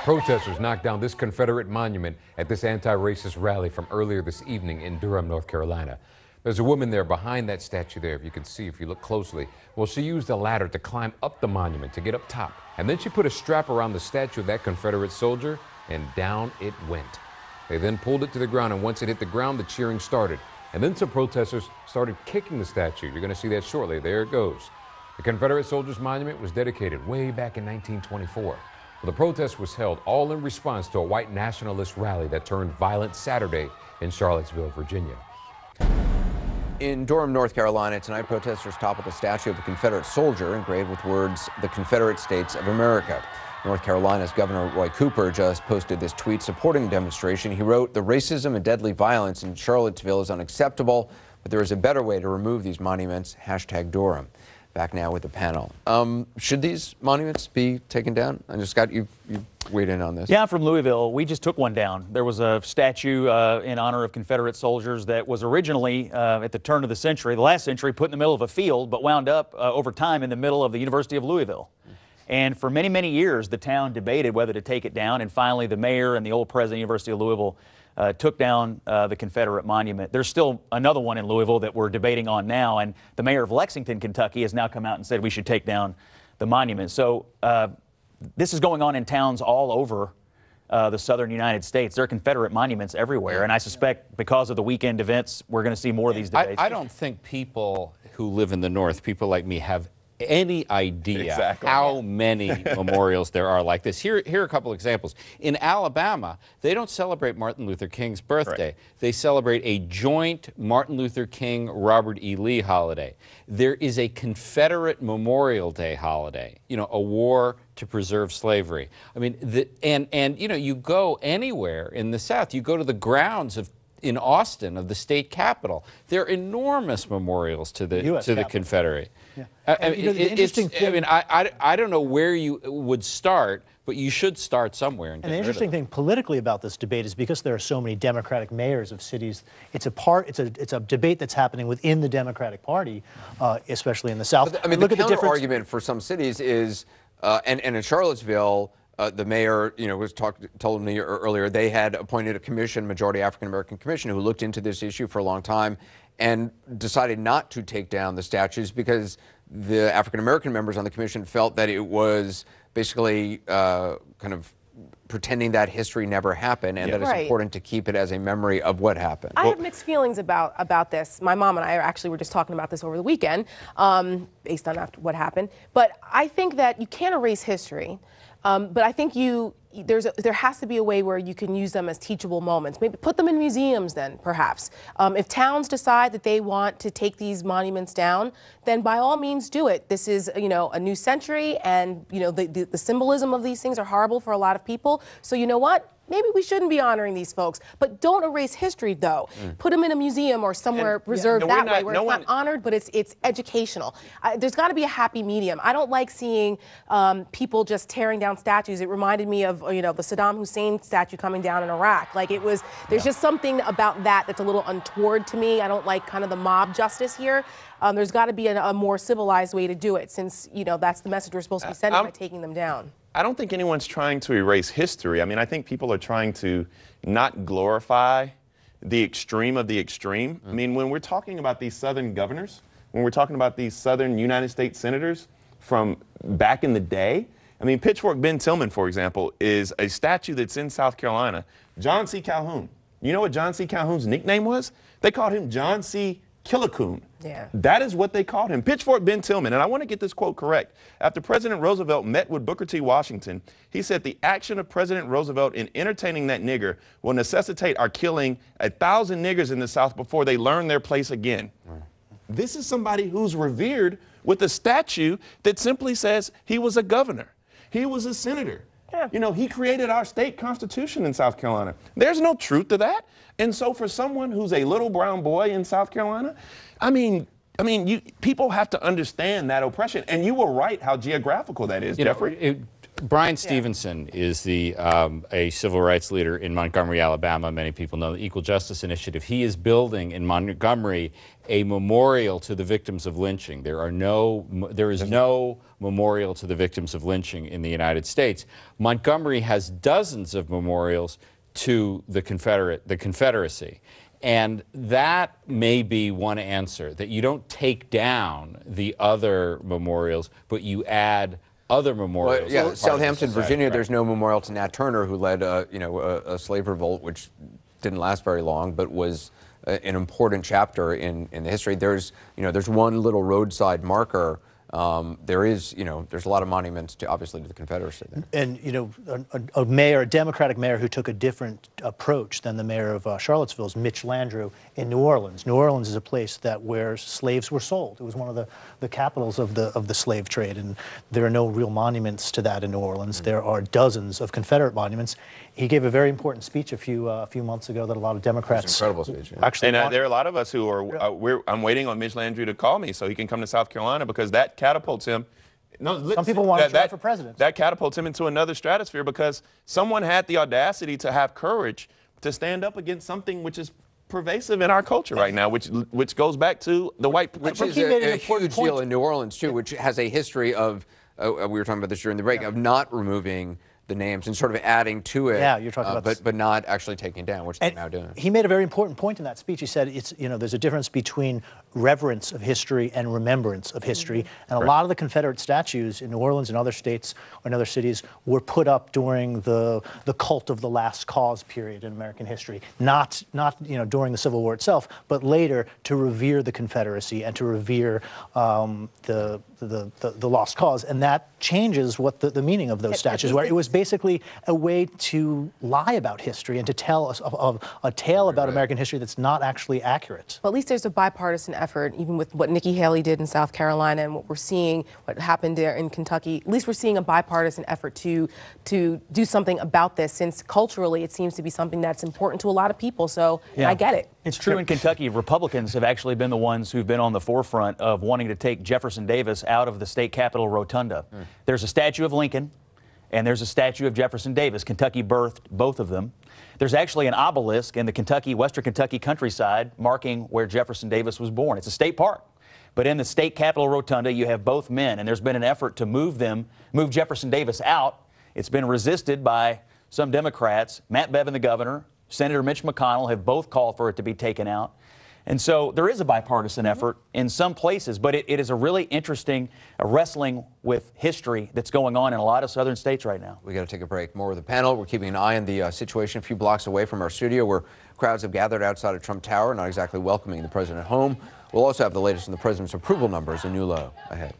Protesters knocked down this Confederate monument at this anti-racist rally from earlier this evening in Durham, North Carolina. There's a woman there behind that statue there, if you can see, if you look closely. Well, she used a ladder to climb up the monument to get up top. And then she put a strap around the statue of that Confederate soldier, and down it went. They then pulled it to the ground, and once it hit the ground, the cheering started. And then some protesters started kicking the statue. You're going to see that shortly. There it goes. The Confederate Soldiers Monument was dedicated way back in 1924. Well, the protest was held all in response to a white nationalist rally that turned violent Saturday in Charlottesville, Virginia. In Durham, North Carolina, tonight protesters toppled a statue of a Confederate soldier engraved with words, "The Confederate States of America." North Carolina's Governor Roy Cooper just posted this tweet supporting the demonstration. He wrote, "The racism and deadly violence in Charlottesville is unacceptable, but there is a better way to remove these monuments. #Durham." Back now with the panel. Should these monuments be taken down? And Scott, you weighed in on this. Yeah, I'm from Louisville. We just took one down. There was a statue in honor of Confederate soldiers that was originally, at the turn of the century, the last century, put in the middle of a field, but wound up over time in the middle of the University of Louisville. And for many, many years, the town debated whether to take it down, and finally the mayor and the old president of the University of Louisville took down the Confederate monument. There's still another one in Louisville that we're debating on now, and the mayor of Lexington, Kentucky, has now come out and said we should take down the monument. So this is going on in towns all over the southern United States. There are Confederate monuments everywhere, and I suspect because of the weekend events, we're going to see more of these debates. I don't think people who live in the North, people like me, have any idea how many memorials there are like this. Here are a couple examples. In Alabama, they don't celebrate Martin Luther King's birthday. Right. They celebrate a joint Martin Luther King, Robert E. Lee holiday. There is a Confederate Memorial Day holiday, you know, a war to preserve slavery. I mean, and you know, you go anywhere in the South, you go to the grounds in Austin of the state capitol. There are enormous memorials to the Confederate. Yeah. I mean, I don't know where you would start, but you should start somewhere. And the interesting thing politically about this debate is because there are so many Democratic mayors of cities, it's a debate that's happening within the Democratic Party, especially in the South. But, I mean, the counter argument for some cities is, and in Charlottesville, the mayor, you know, told me earlier they had appointed a commission, majority African American commission, who looked into this issue for a long time and decided not to take down the statues because the African American members on the commission felt that it was basically kind of pretending that history never happened, and that it's important to keep it as a memory of what happened. I have mixed feelings about this. My mom and I actually were just talking about this over the weekend, based on what happened. But I think that you can't erase history. But I think there has to be a way where you can use them as teachable moments. Maybe put them in museums then, perhaps. If towns decide that they want to take these monuments down, then by all means do it. This is, you know, a new century, and, you know, the symbolism of these things are horrible for a lot of people. So you know what? Maybe we shouldn't be honoring these folks, but don't erase history, though. Put them in a museum or somewhere reserved that way, where it's not honored, but it's educational. There's got to be a happy medium. I don't like seeing people just tearing down statues. It reminded me of, you know, the Saddam Hussein statue coming down in Iraq. Like, it was, there's just something about that that's a little untoward to me. I don't like kind of the mob justice here. There's got to be a more civilized way to do it, since, you know, that's the message we're supposed to be sending by taking them down. I don't think anyone's trying to erase history. I mean, I think people are trying to not glorify the extreme of the extreme. I mean, when we're talking about these Southern governors, when we're talking about these Southern United States senators from back in the day, I mean, Pitchfork Ben Tillman, for example, is a statue that's in South Carolina. John C. Calhoun. You know what John C. Calhoun's nickname was? They called him John C. Killicoon. Yeah. That is what they called him. Pitchfork Ben Tillman, and I want to get this quote correct. After President Roosevelt met with Booker T. Washington, he said the action of President Roosevelt in entertaining that nigger will necessitate our killing 1,000 niggers in the South before they learn their place again. This is somebody who's revered with a statue that simply says he was a governor. He was a senator. Yeah. You know, he created our state constitution in South Carolina. There's no truth to that. And so for someone who's a little brown boy in South Carolina, I mean, people have to understand that oppression. And you were right how geographical that is, Jeffrey. Brian Stevenson is a civil rights leader in Montgomery, Alabama. Many people know the Equal Justice Initiative. He is building in Montgomery a memorial to the victims of lynching. There is no memorial to the victims of lynching in the United States. Montgomery has dozens of memorials to the Confederacy. And that may be one answer, that you don't take down the other memorials, but you add other memorials. Well, yeah, Southampton, Virginia, there's no memorial to Nat Turner, who led a slave revolt, which didn't last very long, but was an important chapter in the history. There's one little roadside marker. There's a lot of monuments to, obviously, to the Confederacy there. And, a Democratic mayor who took a different approach than the mayor of Charlottesville is Mitch Landrieu in New Orleans. New Orleans is a place where slaves were sold. It was one of the capitals of the slave trade, and there are no real monuments to that in New Orleans. Mm-hmm. There are dozens of Confederate monuments. He gave a very important speech a few months ago that a lot of Democrats. Incredible speech. Yeah. Actually, and there are a lot of us who are. I'm waiting on Mitch Landrieu to call me so he can come to South Carolina, because that catapults him. Some people want to try for president. That catapults him into another stratosphere, because someone had the audacity to have courage to stand up against something which is pervasive in our culture right now, which goes back to the white. Which is a huge deal in New Orleans too, which has a history of. We were talking about this during the break, of not removing the names and sort of adding to it. Yeah, you're talking about but not actually taking it down, which they're now doing. He made a very important point in that speech. He said there's a difference between reverence of history and remembrance of history. And a lot of the Confederate statues in New Orleans and other states and other cities were put up during the cult of the last cause period in American history. Not during the Civil War itself, but later to revere the Confederacy and to revere the lost cause. And that changes what the meaning of those statues were. It was basically a way to lie about history and to tell us a tale about American history that's not actually accurate. Well, at least there's a bipartisan effort, even with what Nikki Haley did in South Carolina and what we're seeing, what happened there in Kentucky. At least we're seeing a bipartisan effort to do something about this, since culturally it seems to be something that's important to a lot of people. So I get it. It's true in Kentucky. Republicans have actually been the ones who've been on the forefront of wanting to take Jefferson Davis out of the state capitol rotunda. There's a statue of Lincoln, and there's a statue of Jefferson Davis. Kentucky birthed both of them. There's actually an obelisk in the Western Kentucky countryside marking where Jefferson Davis was born. It's a state park. But in the state capitol rotunda, you have both men, and there's been an effort to move Jefferson Davis out. It's been resisted by some Democrats. Matt Bevin, the governor, Senator Mitch McConnell have both called for it to be taken out. And so there is a bipartisan effort in some places, but it is a really interesting wrestling with history that's going on in a lot of southern states right now. We got to take a break. More with the panel. We're keeping an eye on the situation a few blocks away from our studio, where crowds have gathered outside of Trump Tower, not exactly welcoming the president home. We'll also have the latest on the president's approval numbers, a new low ahead.